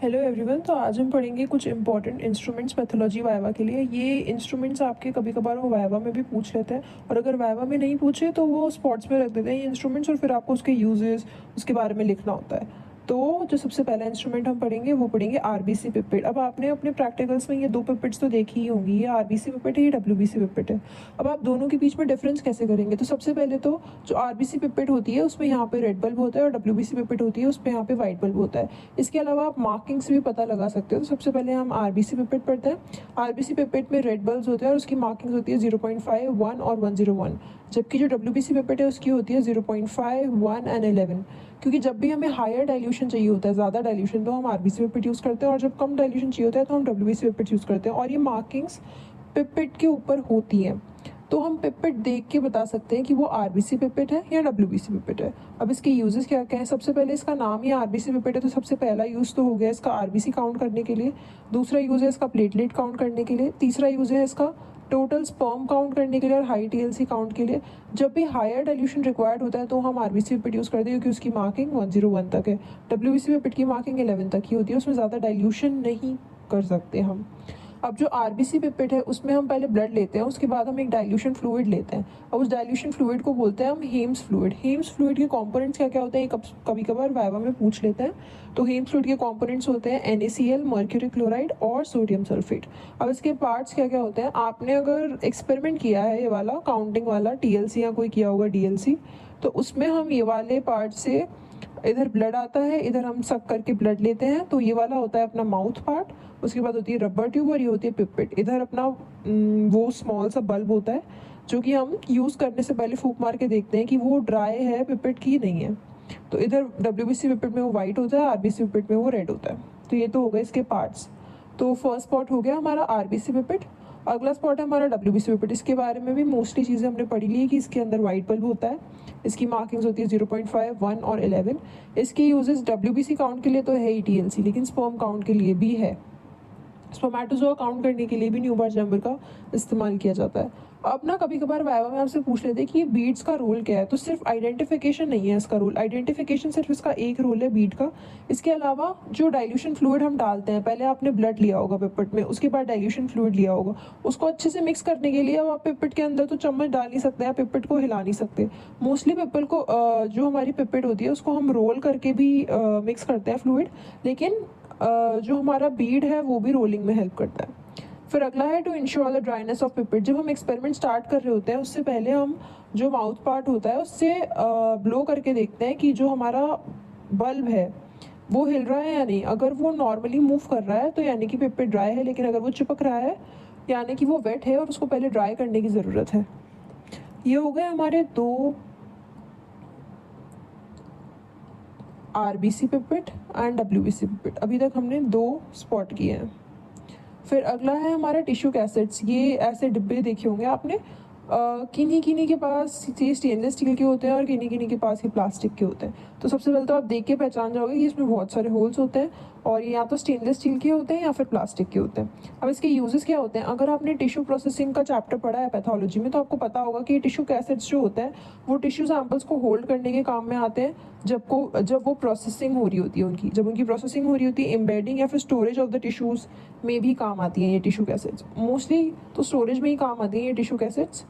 Hello everyone. तो आज हम पढ़ेंगे कुछ इंपॉर्टेंट इंस्ट्रूमेंट्स पैथोलॉजी वाइवा के लिए। ये इंस्ट्रूमेंट्स आपके कभी कभार वो वाइवा में भी पूछ लेते हैं, और अगर वाइवा में नहीं पूछे तो वो स्पॉट्स में रख देते हैं ये इंस्ट्रूमेंट्स, और फिर आपको उसके यूजेस उसके बारे में लिखना होता है। तो जो सबसे पहला इंस्ट्रूमेंट हम पढ़ेंगे वो पढ़ेंगे आरबीसी पिपेट। अब आपने अपने प्रैक्टिकल्स में ये दो पिपेट्स तो देखी ही होंगी, ये आरबीसी पिपेट है, ये डब्ल्यूबीसी पिपेट है। अब आप दोनों के बीच में डिफरेंस कैसे करेंगे? तो सबसे पहले तो जो आरबीसी पिपेट होती है उसमें यहाँ पे रेड बल्ब होता है, और डब्ल्यूबीसी पिपेट होती है उसमें यहाँ पे वाइट बल्ब होता है। इसके अलावा आप मार्किंग्स भी पता लगा सकते हो। तो सबसे पहले हम आरबीसी पिपेट पढ़ते हैं। आरबीसी पिपेट में रेड बल्ब होते हैं और उसकी मार्किंग्स होती है 0.5, 1 और 101, जबकि जो डब्ल्यूबीसी पिपेट है उसकी होती है 0.5, 1 एंड 11। क्योंकि जब भी हमें हायर डाइल्यूशन चाहिए होता है, ज़्यादा डाइल्यूशन, तो हम आरबीसी पिपेट यूज़ करते हैं, और जब कम डाइल्यूशन चाहिए होता है तो हम डब्ल्यूबीसी पिपेट यूज़ करते हैं। और ये मार्किंग्स पिपेट के ऊपर होती हैं, तो हम पिपेट देख के बता सकते हैं कि वो आरबीसी पिपेट है या डब्ल्यूबीसी पिपेट है। अब इसके यूजेस क्या क्या है? सबसे पहले इसका नाम ही आरबीसी पिपेट है, तो सबसे पहला यूज़ तो हो गया इसका आरबीसी काउंट करने के लिए। दूसरा यूज़ है इसका प्लेटलेट काउंट करने के लिए। तीसरा यूज़ है इसका टोटल स्पर्म काउंट करने के लिए और हाई टीएलसी काउंट के लिए। जब भी हायर डाइल्यूशन रिक्वायर्ड होता है तो हम आरबीसी पिपेट यूज़ करते हैं, क्योंकि उसकी मार्किंग 101 तक है। डब्ल्यूबीसी पिपेट की मार्किंग 11 तक ही होती है, उसमें ज़्यादा डाइल्यूशन नहीं कर सकते हम। अब जो आरबीसी पिपेट है उसमें हम पहले ब्लड लेते हैं, उसके बाद हम एक डाइल्यूशन फ्लूइड लेते हैं, और उस डाइल्यूशन फ्लूइड को बोलते हैं हम हेम्स फ्लूइड। हेम्स फ्लूइड के कंपोनेंट्स क्या क्या होते हैं, कभी कभार वाइवा में पूछ लेते हैं। तो हेम्स फ्लूइड के कंपोनेंट्स होते हैं NaCl, मर्क्यूरी क्लोराइड और सोडियम सल्फेट। अब इसके पार्ट्स क्या क्या होते हैं? आपने अगर एक्सपेरिमेंट किया है ये वाला काउंटिंग वाला TLC या कोई किया होगा DLC, तो उसमें हम ये वाले पार्ट से इधर ब्लड आता है, इधर हम सक करके ब्लड लेते हैं, तो ये वाला होता है अपना माउथ पार्ट। उसके बाद होती है रबर ट्यूब, और ये होती है पिपेट। इधर अपना वो स्मॉल सा बल्ब होता है जो कि हम यूज़ करने से पहले फूंक मार के देखते हैं कि वो ड्राई है पिपेट की नहीं है। तो इधर डब्ल्यूबीसी पिपेट में वो वाइट होता है, आरबीसी पिपेट में वो रेड होता है। तो ये तो हो गए इसके पार्ट्स। तो फर्स्ट स्पॉट हो गया हमारा आरबीसी पिपेट। अगला स्पॉट है हमारा डब्ल्यूबीसी पिपेट। इसके बारे में भी मोस्टली चीज़ें हमने पढ़ी ली है कि इसके अंदर वाइट बल्ब होता है, इसकी मार्किंग्स होती है 0.5, 1 और 11। इसके यूजेस डब्ल्यूबीसी काउंट के लिए तो है ही TLC, लेकिन स्पर्म काउंट के लिए भी है। स्पर्मेटोजोआ काउंट करने के लिए भी न्यूबार चैम्बर का इस्तेमाल किया जाता है। अब ना कभी कभार वाइवा में आपसे पूछ लेते हैं कि ये बीड्स का रोल क्या है। तो सिर्फ आइडेंटिफिकेशन नहीं है इसका रोल, आइडेंटिफिकेशन सिर्फ इसका एक रोल है बीड का। इसके अलावा जो डाइल्यूशन फ्लूइड हम डालते हैं, पहले आपने ब्लड लिया होगा पिपेट में, उसके बाद डाइल्यूशन फ्लूइड लिया होगा, उसको अच्छे से मिक्स करने के लिए अब आप पिपेट के अंदर तो चम्मच डाल नहीं सकते हैं, पिपेट को हिला नहीं सकते। मोस्टली पिपल को जो हमारी पिपेट होती है उसको हम रोल करके भी मिक्स करते हैं फ्लूइड, लेकिन जो हमारा बीड है वो भी रोलिंग में हेल्प करता है। फिर अगला है to ensure the dryness of pipette. जब हम एक्सपेरिमेंट स्टार्ट कर रहे होते हैं उससे पहले हम जो माउथ पार्ट होता है उससे ब्लो करके देखते हैं कि जो हमारा बल्ब है वो हिल रहा है या नहीं। अगर वो नॉर्मली मूव कर रहा है तो यानी कि पिपेट ड्राई है, लेकिन अगर वो चिपक रहा है यानी कि वो वेट है और उसको पहले ड्राई करने की ज़रूरत है। ये हो गए हमारे दो RBC pipette and WBC pipette. अभी तक हमने दो स्पॉट किए हैं। फिर अगला है हमारा टिश्यू कैसेट्स। ये ऐसे डिब्बे देखे होंगे आपने, किन्हीं किन्हीं के पास ये स्टेनलेस स्टील के होते हैं और किन्हीं किन्हीं के पास ये प्लास्टिक के होते हैं। तो सबसे पहले तो आप देख के पहचान जाओगे कि इसमें बहुत सारे होल्स होते हैं, और ये या तो स्टेनलेस स्टील के होते हैं या फिर प्लास्टिक के होते हैं। अब इसके यूजेस क्या होते हैं? अगर आपने टिश्यू प्रोसेसिंग का चैप्टर पढ़ा है पैथोलॉजी में, तो आपको पता होगा कि टिश्यू कैसेट्स जो होते हैं वो टिश्यू सैंपल्स को होल्ड करने के काम में आते हैं जब वो प्रोसेसिंग हो रही होती है उनकी, जब उनकी प्रोसेसिंग हो रही होती है, एम्बेडिंग या फिर स्टोरेज ऑफ द टिश्यूज़ में भी काम आती हैं ये टिश्यू कैसेट्स। मोस्टली तो स्टोरेज में ही काम आती हैं ये टिश्यू कैसेट्स।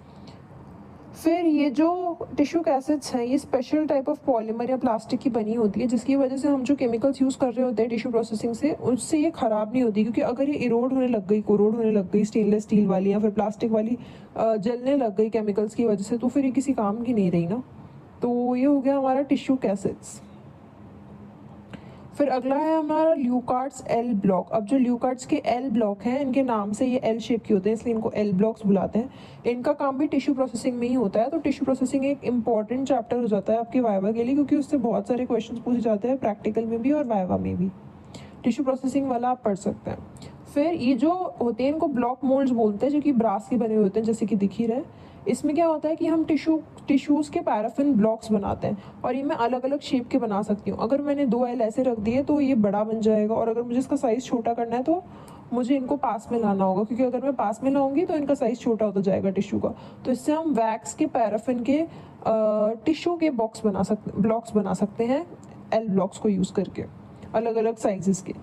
फिर ये जो टिश्यू कैसेट्स हैं ये स्पेशल टाइप ऑफ पॉलीमर या प्लास्टिक की बनी होती है, जिसकी वजह से हम जो केमिकल्स यूज़ कर रहे होते हैं टिश्यू प्रोसेसिंग से, उससे ये ख़राब नहीं होती। क्योंकि अगर ये इरोड होने लग गई, कोरोड होने लग गई स्टेनलेस स्टील वाली या फिर प्लास्टिक वाली जलने लग गई केमिकल्स की वजह से, तो फिर ये किसी काम की नहीं रही ना। तो ये हो गया हमारा टिश्यू कैसेट्स। फिर अगला है हमारा ल्यूकार्ट्स एल ब्लॉक। अब जो ल्यूकार्ट्स के एल ब्लॉक हैं, इनके नाम से ये एल शेप के होते हैं, इसलिए इनको एल ब्लॉक्स बुलाते हैं। इनका काम भी टिश्यू प्रोसेसिंग में ही होता है। तो टिश्यू प्रोसेसिंग एक इंपॉर्टेंट चैप्टर हो जाता है आपके वाइवा के लिए, क्योंकि उससे बहुत सारे क्वेश्चंस पूछे जाते हैं प्रैक्टिकल में भी और वाइवा में भी। टिश्यू प्रोसेसिंग वाला आप पढ़ सकते हैं। फिर ये जो होते हैं इनको ब्लॉक मोल्ड्स बोलते हैं, जो कि ब्रास के बने हुए होते हैं, जैसे कि दिख ही रहे। इसमें क्या होता है कि हम टिश्यूज़ के पैराफिन ब्लॉक्स बनाते हैं, और ये मैं अलग अलग शेप के बना सकती हूँ। अगर मैंने 2 एल ऐसे रख दिए तो ये बड़ा बन जाएगा, और अगर मुझे इसका साइज़ छोटा करना है तो मुझे इनको पास में लाना होगा, क्योंकि अगर मैं पास में लाऊंगी तो इनका साइज़ छोटा होता जाएगा टिश्यू का। तो इससे हम वैक्स के पैराफिन के टिश्यू के ब्लॉक्स बना सकते हैं एल ब्लॉक्स को यूज़ करके, अलग अलग साइजेस के।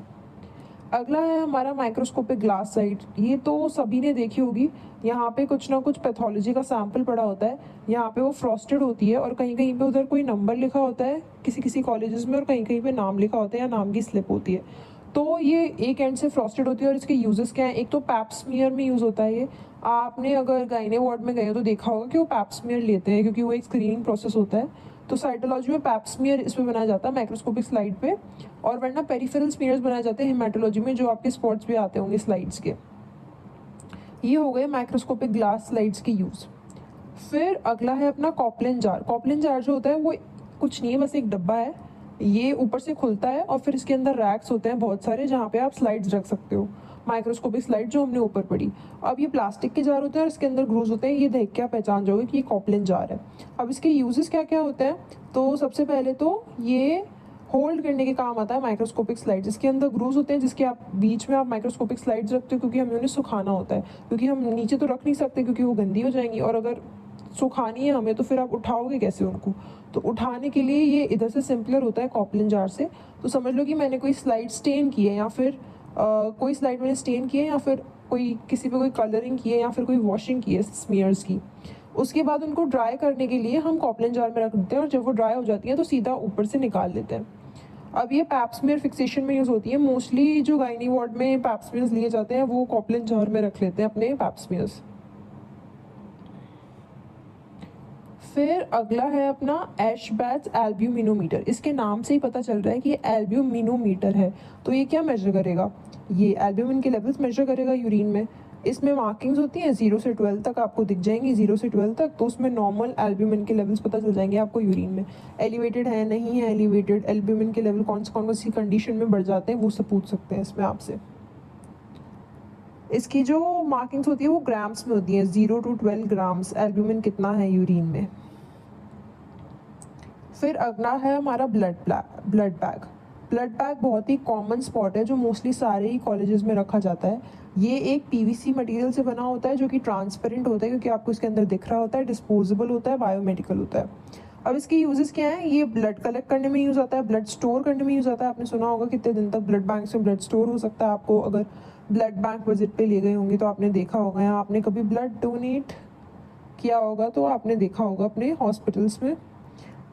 अगला है हमारा माइक्रोस्कोपिक ग्लास स्लाइड। ये तो सभी ने देखी होगी। यहाँ पे कुछ ना कुछ पैथोलॉजी का सैंपल पड़ा होता है। यहाँ पे वो फ्रॉस्टेड होती है और कहीं कहीं पे उधर कोई नंबर लिखा होता है किसी किसी कॉलेजेस में, और कहीं कहीं पे नाम लिखा होता है या नाम की स्लिप होती है। तो ये एक एंड से फ्रॉस्टेड होती है और इसके यूजेस क्या हैं। एक तो पैप स्मीयर में यूज़ होता है ये। आपने अगर गाइने वार्ड में गए हो तो देखा होगा कि वो पैप स्मीयर लेते हैं, क्योंकि वो एक स्क्रीनिंग प्रोसेस होता है। तो साइटोलॉजी में पैप स्मीयर इस पे बनाया जाता है माइक्रोस्कोपिक स्लाइड पे, और वरना पेरिफेरल स्मीयर्स बनाए जाते हैं हेमाटोलॉजी में, जो आपके स्पॉट्स भी आते होंगे स्लाइड्स के। ये हो गए माइक्रोस्कोपिक ग्लास स्लाइड्स के यूज़। फिर अगला है अपना कॉपलिन जार। कॉपलिन जार जो होता है वो कुछ नहीं है, बस एक डब्बा है। ये ऊपर से खुलता है और फिर इसके अंदर रैक्स होते हैं बहुत सारे, जहाँ पे आप स्लाइड्स रख सकते हो, माइक्रोस्कोपिक स्लाइड जो हमने ऊपर पढ़ी। अब ये प्लास्टिक के जार होते हैं और इसके अंदर ग्रूव्स होते हैं। ये देख के आप पहचान जाओगे कि ये कॉपलिन जार है। अब इसके यूजेस क्या क्या होते हैं, तो सबसे पहले तो ये होल्ड करने के काम आता है माइक्रोस्कोपिक स्लाइड्स। इसके अंदर ग्रूव्स होते हैं जिसके आप बीच में आप माइक्रोस्कोपिक स्लाइड्स रखते हो, क्योंकि हमें उन्हें सुखाना होता है, क्योंकि हम नीचे तो रख नहीं सकते क्योंकि वो गंदी हो जाएंगी, और अगर सुखानी है हमें तो फिर आप उठाओगे कैसे उनको। तो उठाने के लिए ये इधर से सिंपलर होता है कॉपलिन जार से। तो समझ लो कि मैंने कोई स्लाइड स्टेन की है, या फिर कोई स्लाइड मैंने स्टेन की है, या फिर कोई किसी पे कोई कलरिंग की है, या फिर कोई वॉशिंग की है स्मीयर्स की। उसके बाद उनको ड्राई करने के लिए हम कॉपलिन जार में रख देते हैं, और जब वो ड्राई हो जाती है तो सीधा ऊपर से निकाल लेते हैं। अब ये पैप स्मीयर फिक्सेशन में यूज़ होती है। मोस्टली जो गाइनी वार्ड में पैप स्मीयर्स लिए जाते हैं वो कॉपलिन जार में रख लेते हैं अपने पैप स्मीयर्स। फिर अगला है अपना एशबैच एल्ब्यूमिनोमीटर। इसके नाम से ही पता चल रहा है कि ये एल्ब्यूमिनोमीटर है। तो ये क्या मेजर करेगा, ये एल्ब्यूमिन के लेवल्स मेजर करेगा यूरिन में। इसमें मार्किंग्स होती हैं 0 से 12 तक आपको दिख जाएंगी, 0 से 12 तक। तो उसमें नॉर्मल एल्ब्यूमिन के लेवल्स पता चल जाएंगे आपको यूरिन में। एलिवेटेड है, नहीं है एलिवेटेड, एल्ब्यूमिन के लेवल कौन सी कंडीशन में बढ़ जाते हैं वो सब पूछ सकते हैं इसमें आपसे। इसकी जो मार्किंग्स होती है वो ग्राम्स में होती है, 0 to 12 ग्राम्स एल्ब्यूमिन कितना है यूरिन में। फिर अगला है हमारा ब्लड बैग। ब्लड बैग बहुत ही कॉमन स्पॉट है जो मोस्टली सारे ही कॉलेजेस में रखा जाता है। ये एक पीवीसी मटेरियल से बना होता है जो कि ट्रांसपेरेंट होता है, क्योंकि आपको इसके अंदर दिख रहा होता है, डिस्पोजेबल होता है, बायोमेडिकल होता है। अब इसके यूजेस क्या हैं, ये ब्लड कलेक्ट करने में यूज़ आता है, ब्लड स्टोर करने में यूज़ आता है। आपने सुना होगा कितने दिन तक ब्लड बैंक से ब्लड स्टोर हो सकता है। आपको अगर ब्लड बैंक विजिट पे ले गए होंगे तो आपने देखा होगा, या आपने कभी ब्लड डोनेट किया होगा तो आपने देखा होगा अपने हॉस्पिटल्स में।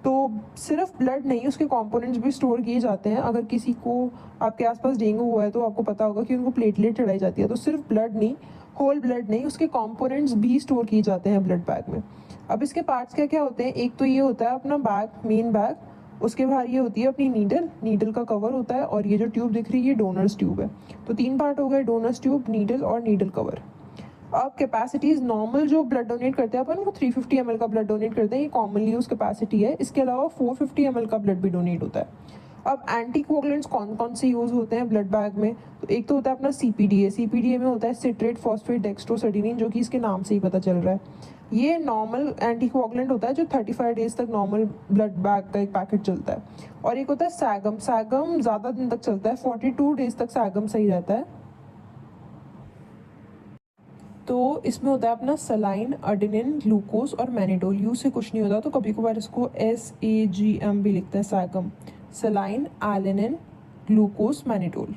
तो सिर्फ ब्लड नहीं, उसके कंपोनेंट्स भी स्टोर किए जाते हैं। अगर किसी को आपके आसपास डेंगू हुआ है तो आपको पता होगा कि उनको प्लेटलेट चढ़ाई जाती है। तो सिर्फ ब्लड नहीं, होल ब्लड नहीं, उसके कंपोनेंट्स भी स्टोर किए जाते हैं ब्लड बैग में। अब इसके पार्ट्स क्या क्या होते हैं, एक तो ये होता है अपना बैग, मेन बैग। उसके बाहर ये होती है अपनी नीडल का कवर होता है, और ये जो ट्यूब दिख रही है ये डोनर्स ट्यूब है। तो 3 पार्ट हो गए, डोनर्स ट्यूब, नीडल और नीडल कवर। अब कैपेसिटीज नॉर्मल जो ब्लड डोनेट करते हैं अपन वो 350 ml का ब्लड डोनेट करते हैं, ये कॉमनली यूज कैपेसिटी है। इसके अलावा 450 ml का ब्लड भी डोनेट होता है। अब एंटी कोगुलेंट्स कौन कौन से यूज होते हैं ब्लड बैग में, तो एक तो होता है अपना सीपीडीए में होता है सिट्रेट फॉस्फेट डेक्स्ट्रोसर्टिनिन, जो कि इसके नाम से ही पता चल रहा है। ये नॉर्मल एंटी कोगुलेंट होता है जो 35 डेज तक नॉर्मल ब्लड बैग का एक पैकेट चलता है। और एक होता है सैगम ज़्यादा दिन तक चलता है, 42 डेज तक सैगम सही रहता है। तो इसमें होता है अपना सलाइन, अडेनिन, ग्लूकोज और मैनिडोल। यू से कुछ नहीं होता तो कभी कभार इसको SAGM भी लिखते हैं, सैगम, सलाइन, एलेनिन, ग्लूकोज, मैनिडोल।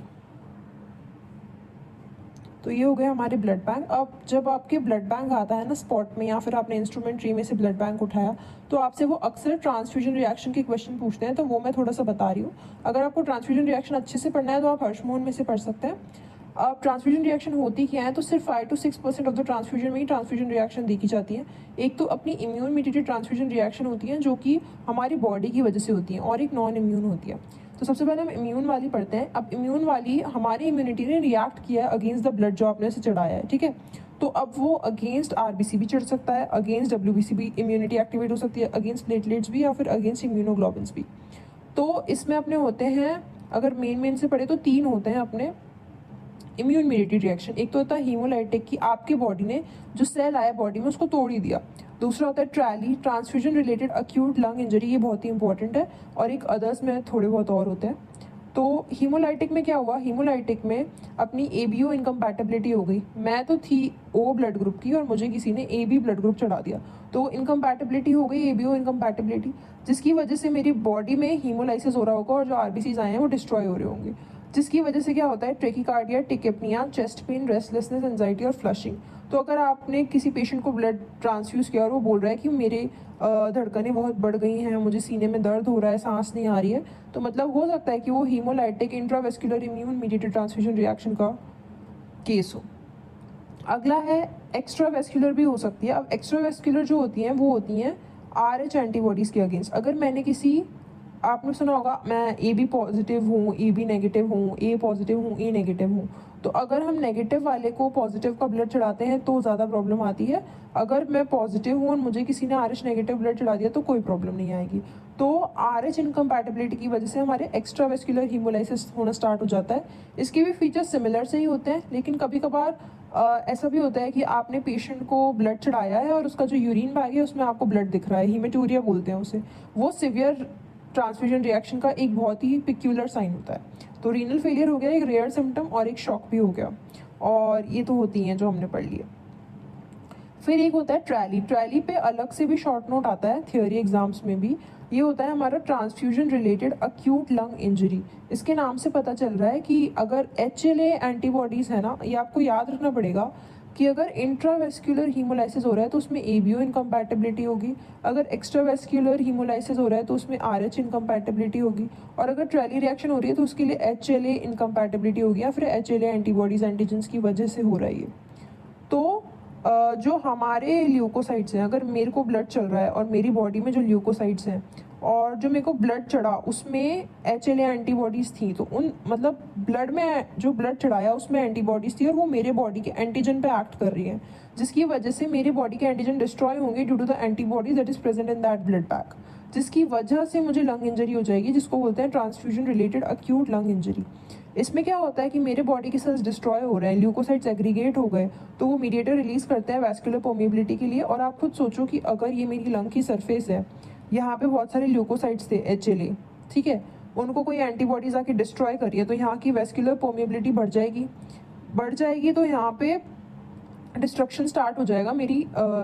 तो ये हो गया हमारे ब्लड बैंक। अब जब आपके ब्लड बैंक आता है ना स्पॉट में, या फिर आपने इंस्ट्रूमेंट ट्री में से ब्लड बैंक उठाया, तो आपसे वो अक्सर ट्रांसफ्यूजन रिएक्शन के क्वेश्चन पूछते हैं। तो वो मैं थोड़ा सा बता रही हूँ। अगर आपको ट्रांसफ्यूजन रिएक्शन अच्छे से पढ़ना है तो आप हर्षमोहन में से पढ़ सकते हैं। अब ट्रांसफ्यूजन रिएक्शन होती क्या है, तो सिर्फ 5 to 6% ऑफ द ट्रांसफ्यूजन में ही ट्रांसफ्यूजन रिएक्शन देखी जाती है। एक तो अपनी इम्यून मीडिएटेड ट्रांसफ्यूजन रिएक्शन होती है जो कि हमारी बॉडी की वजह से होती है, और एक नॉन इम्यून होती है। तो सबसे पहले हम इम्यून वाली पढ़ते हैं। अब इम्यून वाली हमारी इम्यूनिटी ने रिएक्ट किया है अगेंस्ट द ब्लड जो आपने उसे चढ़ाया है, ठीक है। तो अब वो अगेंस्ट RBC भी चढ़ सकता है, अगेंस्ट WBC भी इम्यूनिटी एक्टिवेट हो सकती है, अगेंस्ट प्लेटलेट्स भी, या फिर अगेंस्ट इम्यूनोग्लोबिन्स भी। तो इसमें अपने होते हैं, अगर मेन से पढ़े तो 3 होते हैं अपने इम्यून मीडिएटेड रिएक्शन। एक तो होता है हीमोलाइटिक, कि आपके बॉडी ने जो सेल आया बॉडी में उसको तोड़ ही दिया। दूसरा होता है trolley, transfusion related acute lung injury, ये बहुत ही इंपॉर्टेंट है। और एक अदर्स में थोड़े बहुत और होते हैं। तो हीमोलाइटिक में क्या हुआ, हीमोलाइटिक में अपनी ABO इनकम्पैटिबिलिटी हो गई। मैं तो थी O ब्लड ग्रुप की और मुझे किसी ने AB ब्लड ग्रुप चढ़ा दिया, तो इनकम्पैटिबिलिटी हो गई, ABO इनकम्पैटिबिलिटी, जिसकी वजह से मेरी बॉडी में हीमोलाइसिस हो रहा होगा और जो RBCs आए हैं वो डिस्ट्रॉय हो रहे होंगे, जिसकी वजह से क्या होता है, ट्रेकिकार्डिया, टिकेप्निया, चेस्ट पेन, रेस्टलेसनेस, एंजाइटी और फ्लशिंग। तो अगर आपने किसी पेशेंट को ब्लड ट्रांसफ्यूज़ किया और वो बोल रहा है कि मेरे धड़कनें बहुत बढ़ गई हैं, मुझे सीने में दर्द हो रहा है, सांस नहीं आ रही है, तो मतलब हो सकता है कि वो haemolytic intravascular immune mediated transfusion reaction का केस हो। अगला है एक्स्ट्रावेस्कुलर भी हो सकती है। अब एक्स्ट्रावेस्कुलर जो होती हैं वो होती हैं RH एंटीबॉडीज़ के अगेंस्ट। अगर मैंने किसी, आपने सुना होगा मैं AB पॉजिटिव हूँ, AB नेगेटिव हूँ, A पॉजिटिव हूँ, A नेगेटिव हूँ, तो अगर हम नेगेटिव वाले को पॉजिटिव का ब्लड चढ़ाते हैं तो ज़्यादा प्रॉब्लम आती है। अगर मैं पॉजिटिव हूँ और मुझे किसी ने RH नेगेटिव ब्लड चढ़ा दिया तो कोई प्रॉब्लम नहीं आएगी। तो RH इनकम्पैटिबिलिटी की वजह से हमारे एक्स्ट्रावेस्कुलर हीमोलाइसिस होना स्टार्ट हो जाता है। इसके भी फीचर्स सिमिलर से ही होते हैं, लेकिन कभी कभार ऐसा भी होता है कि आपने पेशेंट को ब्लड चढ़ाया है और उसका जो यूरिन बैग है उसमें आपको ब्लड दिख रहा है, हीमेटूरिया बोलते हैं उसे। वो सिवियर ट्रांसफ्यूजन रिएक्शन का एक बहुत ही पिक्यूलर साइन होता है। तो रीनल फेलियर हो गया एक रेयर सिम्टम और एक शॉक भी हो गया, और ये तो होती हैं जो हमने पढ़ लिया। फिर एक होता है ट्रैली। ट्रैली पे अलग से भी शॉर्ट नोट आता है थियोरी एग्जाम्स में भी। ये होता है हमारा transfusion related acute lung injury. इसके नाम से पता चल रहा है कि अगर HLA एंटीबॉडीज़ है ना, ये आपको याद रखना पड़ेगा कि अगर इंट्रावेस्कुलर हीमोलाइसिस हो रहा है तो उसमें ABO इनकम्पैटिबिलिटी होगी, अगर एक्स्ट्रावेस्कुलर हीमोलाइसिस हो रहा है तो उसमें RH इनकम्पैटिबिलिटी होगी, और अगर ट्रैली रिएक्शन हो रही है तो उसके लिए HLA इनकम्पैटिबिलिटी होगी, या फिर HLA एंटीबॉडीज़ एंटीजेंस की वजह से हो रहा है ये। तो जो हमारे ल्यूकोसाइट्स हैं, अगर मेरे को ब्लड चल रहा है और मेरी बॉडी में जो ल्यूकोसाइट्स हैं और जो मेरे को ब्लड चढ़ा उसमें HLA एंटीबॉडीज़ थी, तो उन मतलब ब्लड में जो ब्लड चढ़ाया उसमें एंटीबॉडीज़ थी और वो मेरे बॉडी के एंटीजन पे एक्ट कर रही है, जिसकी वजह से मेरे बॉडी के एंटीजन डिस्ट्रॉय होंगे due to the antibodies that is present in that blood pack, जिसकी वजह से मुझे लंग इंजरी हो जाएगी, जिसको बोलते हैं transfusion related acute lung injury. इसमें क्या होता है कि मेरे बॉडी के सेल्स डिस्ट्रॉय हो रहे हैं, ल्यूकोसाइट्स एग्रीगेट हो गए, तो वो मीडिएटर रिलीज करते हैं वैस्कुलर परमेबिलिटी के लिए। और आप खुद सोचो कि अगर ये मेरी लंग की सरफेस है, यहाँ पे बहुत सारे ल्यूकोसाइट्स थे HLA, ठीक है, उनको कोई एंटीबॉडीज आके डिस्ट्रॉय करिए तो यहाँ की वैस्कुलर परमेबिलिटी बढ़ जाएगी, तो यहाँ पे डिस्ट्रक्शन स्टार्ट हो जाएगा मेरी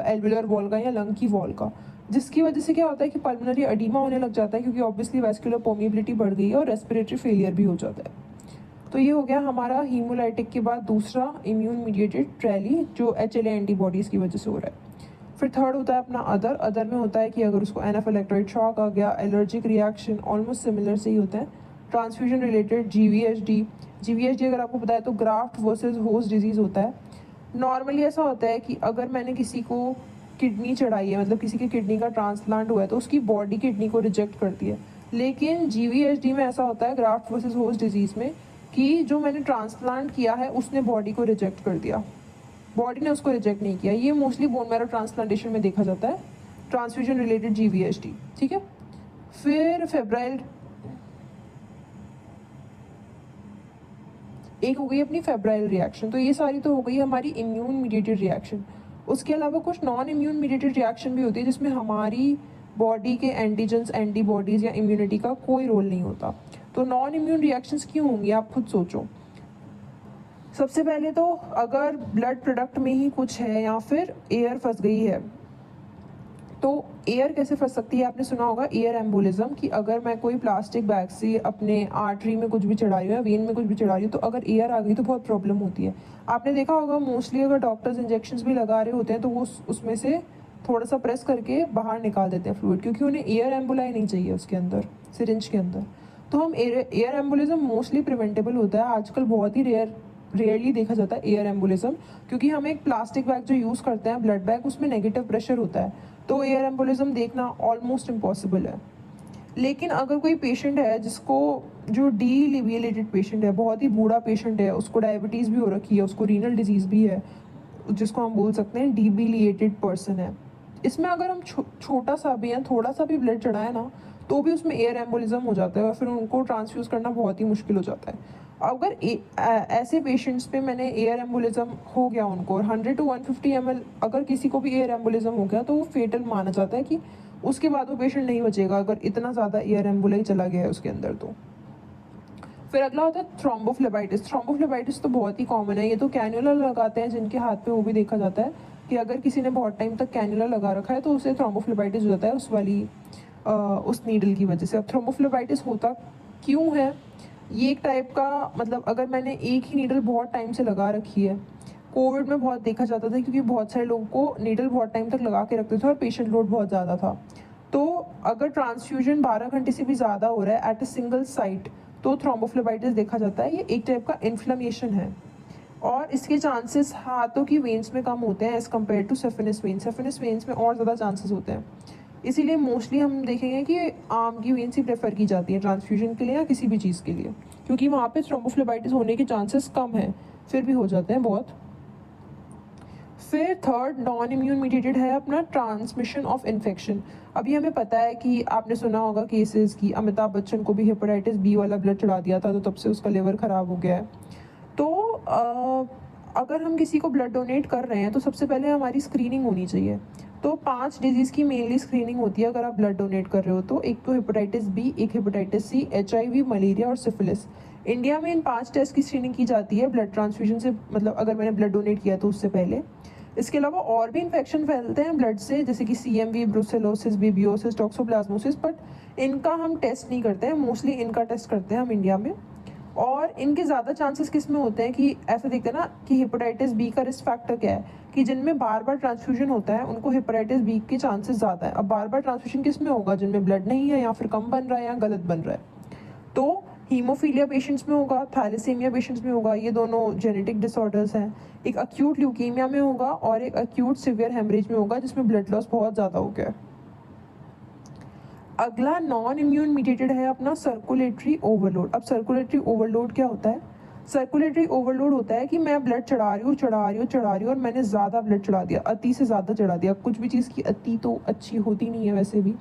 एल्वुलर वॉल का या लंग की वॉल का, जिसकी वजह से क्या होता है कि पल्मोनरी एडीमा होने लग जाता है, क्योंकि ऑब्वियसली वैस्कुलर परमेबिलिटी बढ़ गई है, और रेस्पिरेटरी फेलियर भी हो जाता है। तो ये हो गया हमारा हीमोलाइटिक के बाद दूसरा इम्यून मीडिएटेड ट्रैली, जो HLA एंटीबॉडीज़ की वजह से हो रहा है। फिर थर्ड होता है अपना अदर। अदर में होता है कि अगर उसको एनाफिलैक्टोइड शॉक आ गया, एलर्जिक रिएक्शन, ऑलमोस्ट सिमिलर से ही होता है। ट्रांसफ्यूजन रिलेटेड GVHD अगर आपको पता है तो ग्राफ्ट वर्सेस होस्ट डिजीज़ होता है। नॉर्मली ऐसा होता है कि अगर मैंने किसी को किडनी चढ़ाई है, मतलब किसी की किडनी का ट्रांसप्लांट हुआ है, तो उसकी बॉडी किडनी को रिजेक्ट करती है। लेकिन GVHD में ऐसा होता है, ग्राफ्ट वर्सेस होस्ट डिजीज़ में, कि जो मैंने ट्रांसप्लांट किया है उसने बॉडी को रिजेक्ट कर दिया, बॉडी ने उसको रिजेक्ट नहीं किया। ये मोस्टली बोन मैरो ट्रांसप्लांटेशन में देखा जाता है, ट्रांसफ्यूजन रिलेटेड GVHD, ठीक है। फिर फेब्राइल, एक हो गई अपनी फेब्राइल रिएक्शन। तो ये सारी तो हो गई हमारी इम्यून मीडिएटेड रिएक्शन। उसके अलावा कुछ नॉन इम्यून मीडिएटेड रिएक्शन भी होती है, जिसमें हमारी बॉडी के एंटीजेंस, एंटीबॉडीज़ या इम्यूनिटी का कोई रोल नहीं होता। तो नॉन इम्यून रिएक्शंस क्यों होंगी, आप खुद सोचो। सबसे पहले तो अगर ब्लड प्रोडक्ट में ही कुछ है या फिर एयर फंस गई है, तो एयर कैसे फंस सकती है, आपने सुना होगा एयर एम्बोलिज्म, कि अगर मैं कोई प्लास्टिक बैग से अपने आर्टरी में कुछ भी चढ़ा रही हूँ या वेन में कुछ भी चढ़ा रही हूँ, तो अगर एयर आ गई तो बहुत प्रॉब्लम होती है। आपने देखा होगा मोस्टली अगर डॉक्टर्स इंजेक्शंस भी लगा रहे होते हैं तो वो उसमें से थोड़ा सा प्रेस करके बाहर निकाल देते हैं फ्लूइड, क्योंकि उन्हें एयर एम्बोलाई नहीं चाहिए उसके अंदर, सिरिंज के अंदर। तो हम एयर एम्बोलिज्म मोस्टली प्रिवेंटेबल होता है, आजकल बहुत ही रेयरली देखा जाता है एयर एम्बोलिज्म, क्योंकि हम एक प्लास्टिक बैग जो यूज़ करते हैं ब्लड बैग, उसमें नेगेटिव प्रेशर होता है, तो एयर एम्बोलिज्म देखना ऑलमोस्ट इम्पॉसिबल है। लेकिन अगर कोई पेशेंट है जिसको, जो डीलिविएटेड पेशेंट है, बहुत ही बूढ़ा पेशेंट है, उसको डायबिटीज़ भी हो रखी है, उसको रीनल डिजीज़ भी है, जिसको हम बोल सकते हैं डीबिलिएटेड पर्सन है, इसमें अगर हम छोटा सा भी या थोड़ा सा भी ब्लड चढ़ाए ना, तो भी उसमें एयर एम्बोलिज्म हो जाता है और फिर उनको ट्रांसफ्यूज़ करना बहुत ही मुश्किल हो जाता है। अगर ऐसे पेशेंट्स पे मैंने एयर एम्बोलिज्म हो गया उनको, 100 to 150 ml अगर किसी को भी एयर एम्बोलिज्म हो गया, तो वो फेटल माना जाता है, कि उसके बाद वो पेशेंट नहीं बचेगा अगर इतना ज़्यादा एयर एम्बोलाई चला गया है उसके अंदर। तो फिर अगला होता है थ्रोम्बोफ्लेबाइटिस। थ्रोम्बोफ्लेबाइटिस तो बहुत ही कॉमन है, ये तो कैन्युला लगाते हैं जिनके हाथ पे, वो भी देखा जाता है कि अगर किसी ने बहुत टाइम तक कैन्युला लगा रखा है तो उसे थ्रोम्बोफ्लेबाइटिस हो जाता है उस नीडल की वजह से। अब थ्रोम्बोफ्लेबाइटिस होता क्यों है, ये एक टाइप का मतलब अगर मैंने एक ही नीडल बहुत टाइम से लगा रखी है, कोविड में बहुत देखा जाता था क्योंकि बहुत सारे लोगों को नीडल बहुत टाइम तक लगा के रखते थे और पेशेंट लोड बहुत ज़्यादा था। तो अगर ट्रांसफ्यूजन 12 घंटे से भी ज़्यादा हो रहा है एट अ सिंगल साइट, तो थ्रोम्बोफ्लेबाइटिस देखा जाता है। ये एक टाइप का इन्फ्लेमेशन है और इसके चांसेस हाथों की वेन्स में कम होते हैं as compared to saphenous veins. Saphenous veins में और ज़्यादा चांसेस होते हैं, इसीलिए मोस्टली हम देखेंगे कि आर्म की वेन्स ही प्रेफर की जाती है ट्रांसफ्यूजन के लिए या किसी भी चीज़ के लिए, क्योंकि वहाँ पे थ्रोम्बोफ्लेबाइटिस होने के चांसेस कम हैं, फिर भी हो जाते हैं बहुत। फिर थर्ड नॉन इम्यून मीडिएटेड है अपना ट्रांसमिशन ऑफ इन्फेक्शन। अभी हमें पता है कि आपने सुना होगा केसेस की अमिताभ बच्चन को भी हेपेटाइटिस बी वाला ब्लड चढ़ा दिया था, तो तब से उसका लिवर ख़राब हो गया है। तो अगर हम किसी को ब्लड डोनेट कर रहे हैं तो सबसे पहले हमारी स्क्रीनिंग होनी चाहिए। तो 5 डिजीज़ की मेनली स्क्रीनिंग होती है अगर आप ब्लड डोनेट कर रहे हो तो। एक तो हेपेटाइटिस बी, एक हेपेटाइटिस सी, HIV, मलेरिया और सिफिलिस। इंडिया में इन 5 टेस्ट की स्क्रीनिंग की जाती है ब्लड ट्रांसफ्यूजन से, मतलब अगर मैंने ब्लड डोनेट किया तो उससे पहले। इसके अलावा और भी इन्फेक्शन फैलते हैं ब्लड से, जैसे कि CMV, brucellosis, babesiosis, toxoplasmosis, but इनका हम टेस्ट नहीं करते हैं, मोस्टली इनका टेस्ट करते हैं हम इंडिया में। और इनके ज़्यादा चांसेस किस में होते हैं कि ऐसा देखते हैं ना कि हेपेटाइटिस बी का रिस्क फैक्टर क्या है, कि जिनमें बार बार ट्रांसफ्यूजन होता है उनको हेपेटाइटिस बी के चांसेस ज़्यादा है। अब बार बार ट्रांसफ्यूजन किस में होगा, जिनमें ब्लड नहीं है या फिर कम बन रहा है या गलत बन रहा है। तो हीमोफीलिया पेशेंट्स में होगा, थैलेसीमिया पेशेंट्स में होगा, ये दोनों जेनेटिक डिसऑर्डर्स हैं। एक अक्यूट ल्यूकीमिया में होगा और एक अक्यूट सिवियर हेमरेज में होगा जिसमें ब्लड लॉस बहुत ज़्यादा हो गया है। अगला नॉन इम्यून मीडिएटेड है अपना सर्कुलेटरी ओवरलोड। अब सर्कुलेटरी ओवरलोड क्या होता है? सर्कुलेटरी ओवरलोड होता है कि मैं ब्लड चढ़ा रही हूँ और मैंने ज़्यादा ब्लड चढ़ा दिया, अति से ज़्यादा चढ़ा दिया। कुछ भी चीज़ की अति तो अच्छी होती नहीं है वैसे भी,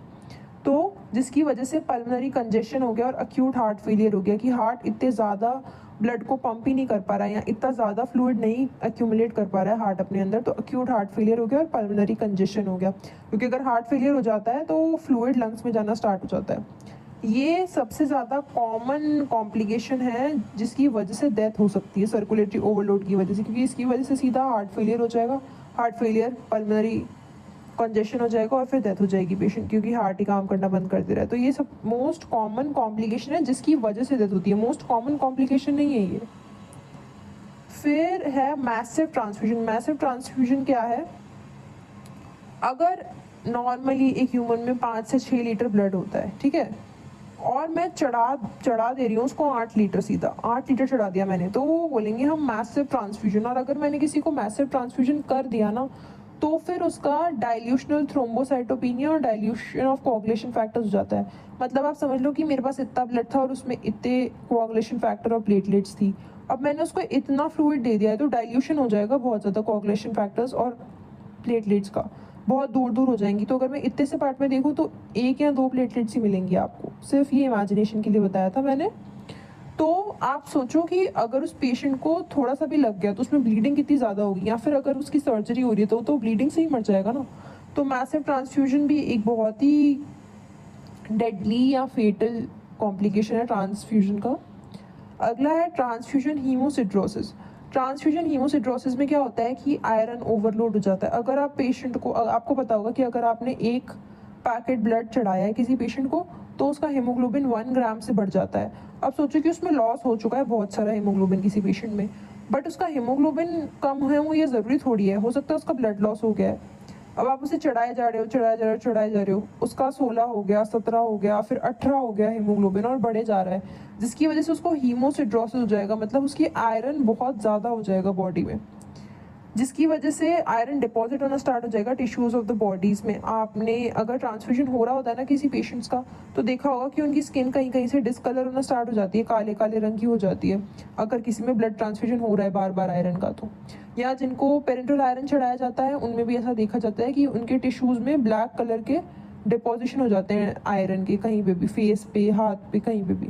तो जिसकी वजह से पल्मोनरी कंजेशन हो गया और अक्यूट हार्ट फेलियर हो गया कि हार्ट इतने ज़्यादा ब्लड को पंप ही नहीं कर पा रहा है या इतना ज़्यादा फ्लूइड नहीं एक्यूमुलेट कर पा रहा है हार्ट अपने अंदर, तो अक्यूट हार्ट फेलियर हो गया और पल्मोनरी कंजेशन हो गया। क्योंकि अगर हार्ट फेलियर हो जाता है तो फ्लूइड लंग्स में जाना स्टार्ट हो जाता है। ये सबसे ज़्यादा कॉमन कॉम्प्लिकेशन है जिसकी वजह से डेथ हो सकती है सर्कुलेटरी ओवरलोड की वजह से, क्योंकि इसकी वजह से सीधा हार्ट फेलियर हो जाएगा, हार्ट फेलियर पल्मोनरी कंजेशन हो जाएगा और फिर डेथ हो जाएगी पेशेंट, क्योंकि हार्ट ही काम करना बंद कर दे रहा है। तो ये सब मोस्ट कॉमन कॉम्प्लिकेशन है जिसकी वजह से डेथ होती है, मोस्ट कॉमन कॉम्प्लिकेशन नहीं है ये। फिर है मैसिव ट्रांसफ्यूजन। मैसिव ट्रांसफ्यूजन क्या है? अगर नॉर्मली एक ह्यूमन में 5 से 6 लीटर ब्लड होता है, ठीक है, और मैं चढ़ा दे रही हूँ उसको 8 लीटर, सीधा 8 लीटर चढ़ा दिया मैंने, तो वो बोलेंगे हम मैसिव ट्रांसफ्यूजन। और अगर मैंने किसी को मैसिव ट्रांसफ्यूजन कर दिया ना, तो फिर उसका डाइल्यूशनल थ्रोम्बोसाइटोपिनिया और डाइल्यूशन ऑफ कोआगुलेशन फैक्टर्स हो जाता है। मतलब आप समझ लो कि मेरे पास इतना ब्लड था और उसमें इतने कोआगुलेशन फैक्टर और प्लेटलेट्स थी, अब मैंने उसको इतना फ्लूइड दे दिया है तो डाइल्यूशन हो जाएगा बहुत ज़्यादा कोआगुलेशन फैक्टर्स और प्लेटलेट्स का, बहुत दूर दूर हो जाएंगी। तो अगर मैं इतने से पार्ट में देखूँ तो 1 या 2 प्लेटलेट्स ही मिलेंगी आपको, सिर्फ ये इमेजिनेशन के लिए बताया था मैंने। तो आप सोचो कि अगर उस पेशेंट को थोड़ा सा भी लग गया तो उसमें ब्लीडिंग कितनी ज़्यादा होगी, या फिर अगर उसकी सर्जरी हो रही है तो ब्लीडिंग से ही मर जाएगा ना। तो मैसिव ट्रांसफ्यूजन भी एक बहुत ही डेडली या फेटल कॉम्प्लिकेशन है ट्रांसफ्यूजन का। अगला है ट्रांसफ्यूजन हीमोसिड्रोसिस। ट्रांसफ्यूजन हीमोसिड्रोसिस में क्या होता है कि आयरन ओवरलोड हो जाता है। अगर आप पेशेंट को, आपको पता होगा कि अगर आपने एक पैकेट ब्लड चढ़ाया है किसी पेशेंट को तो उसका हीमोग्लोबिन 1 ग्राम से बढ़ जाता है। अब सोचो कि उसमें लॉस हो चुका है बहुत सारा हीमोग्लोबिन किसी पेशेंट में, बट उसका हीमोग्लोबिन कम है वो ये ज़रूरी थोड़ी है, हो सकता है उसका ब्लड लॉस हो गया है। अब आप उसे चढ़ाए जा रहे हो, उसका 16 हो गया, 17 हो गया, फिर 18 हो गया हीमोग्लोबिन और बढ़े जा रहा है, जिसकी वजह से उसको हीमोसिड्रोसिस हो जाएगा, मतलब उसकी आयरन बहुत ज़्यादा हो जाएगा बॉडी में, जिसकी वजह से आयरन डिपॉजिट होना स्टार्ट हो जाएगा टिश्यूज़ ऑफ द बॉडीज़ में। आपने अगर ट्रांसफ्यूजन हो रहा होता है ना किसी पेशेंट्स का, तो देखा होगा कि उनकी स्किन कहीं कहीं से डिसकलर होना स्टार्ट हो जाती है, काले काले रंग की हो जाती है, अगर किसी में ब्लड ट्रांसफ्यूजन हो रहा है बार बार आयरन का। तो या जिनको पेरेंटल आयरन चढ़ाया जाता है उनमें भी ऐसा देखा जाता है कि उनके टिश्यूज़ में ब्लैक कलर के डिपोजिशन हो जाते हैं आयरन के, कहीं पे भी, फेस पे, हाथ पे, कहीं पे भी।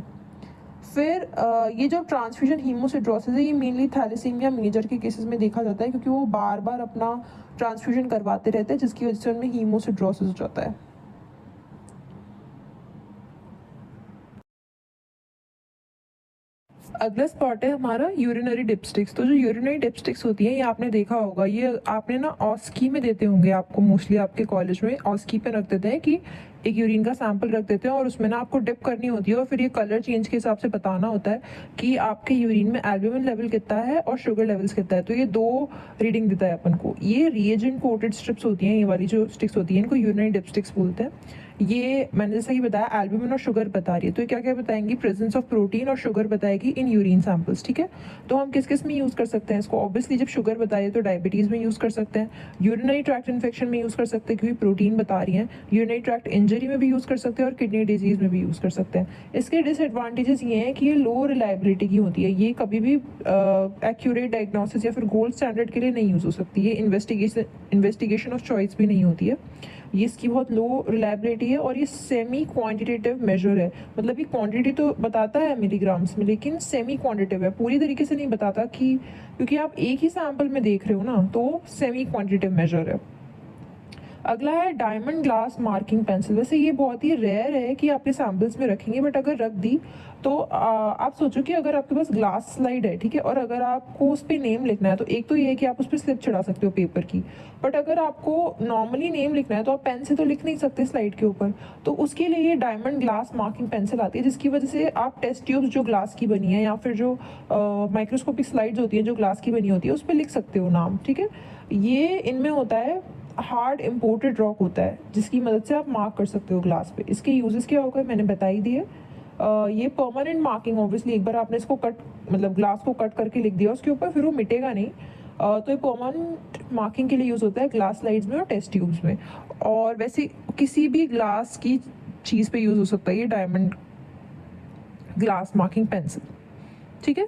फिर ये जो ट्रांसफ्यूजन हीमोसिड्रोसिस है ये मेनली थैलेसीमिया मेजर के केसेस में देखा जाता है, क्योंकि वो बार बार अपना ट्रांसफ्यूजन करवाते रहते हैं, जिसकी वजह से उनमें हीमोसिड्रोसिस हो जाता है। अगला स्पॉट है हमारा यूरिनरी डिपस्टिक्स। तो जो यूरिनरी डिपस्टिक्स होती है ये आपने देखा होगा, ये आपने ना ऑस्की में देते होंगे आपको, मोस्टली आपके कॉलेज में ऑस्की पे रख देते हैं कि एक यूरिन का सैंपल रख देते हैं और उसमें ना आपको डिप करनी होती है और फिर ये कलर चेंज के हिसाब से बताना होता है कि आपके यूरिन में एल्ब्यूमिन लेवल कितना है और शुगर लेवल्स कितना है। तो ये 2 रीडिंग देता है अपन को। ये रिएजेंट कोटेड स्ट्रिप्स होती हैं, ये वाली जो स्टिक्स होती हैं इनको यूरिनरी डिपस्टिक्स बोलते हैं। ये मैंने जैसा कि बताया एल्ब्यूमिन और शुगर बता रही है, तो ये क्या क्या बताएंगी, प्रेजेंस ऑफ प्रोटीन और शुगर बताएगी इन यूरिन सैंपल्स। ठीक है, तो हम किस किस में यूज़ कर सकते हैं इसको? ऑब्वियसली जब शुगर बताइए तो डायबिटीज़ में यूज़ कर सकते हैं, यूरिनरी ट्रैक्ट इन्फेक्शन में यूज़ कर सकते हैं क्योंकि प्रोटीन बता रही हैं, यूरिनरी ट्रैक्ट इंजरी में भी यूज़ कर सकते हैं और किडनी डिजीज़ में भी यूज़ कर सकते हैं। इसके डिसएडवांटेजेस ये हैं कि ये लो रिलायबिलिटी की होती है, ये कभी भी एक्यूरेट डायग्नोसिस या फिर गोल्ड स्टैंडर्ड के लिए नहीं यूज़ हो सकती, ये इन्वेस्टिगेशन ऑफ चॉइस भी नहीं होती है, ये इसकी बहुत लो रिलायबिलिटी है और ये सेमी क्वांटिटेटिव मेजर है। मतलब ये क्वांटिटी तो बताता है मिलीग्राम्स में, लेकिन सेमी क्वांटिटेटिव है, पूरी तरीके से नहीं बताता कि, क्योंकि आप एक ही सैंपल में देख रहे हो ना, तो सेमी क्वांटिटेटिव मेजर है। अगला है डायमंड ग्लास मार्किंग पेंसिल। वैसे ये बहुत ही रेयर है कि आपके सैम्पल्स में रखेंगे, बट अगर रख दी तो आप सोचो कि अगर आपके पास ग्लास स्लाइड है, ठीक है, और अगर आपको उस पर नेम लिखना है तो एक तो ये है कि आप उस पर स्लिप चढ़ा सकते हो पेपर की, बट अगर आपको नॉर्मली नेम लिखना है तो आप पेन से तो लिख नहीं सकते स्लाइड के ऊपर, तो उसके लिए ये डायमंड ग्लास मार्किंग पेंसिल आती है, जिसकी वजह से आप टेस्ट ट्यूब्स जो ग्लास की बनी है या फिर जो माइक्रोस्कोपिक स्लाइड्स होती है जो ग्लास की बनी होती है उस पर लिख सकते हो नाम। ठीक है, ये इनमें होता है हार्ड इम्पोर्टेड रॉक होता है जिसकी मदद से आप मार्क कर सकते हो ग्लास पे। इसके यूजेस क्या होगा मैंने बता ही दिए। ये परमानेंट मार्किंग, ऑब्वियसली एक बार आपने इसको कट, मतलब ग्लास को कट करके लिख दिया उसके ऊपर, फिर वो मिटेगा नहीं, तो ये परमानेंट मार्किंग के लिए यूज़ होता है ग्लास स्लाइड्स में और टेस्ट ट्यूब्स में। और वैसे किसी भी ग्लास की चीज़ पे यूज़ हो सकता है ये डायमंड ग्लास मार्किंग पेंसिल। ठीक है,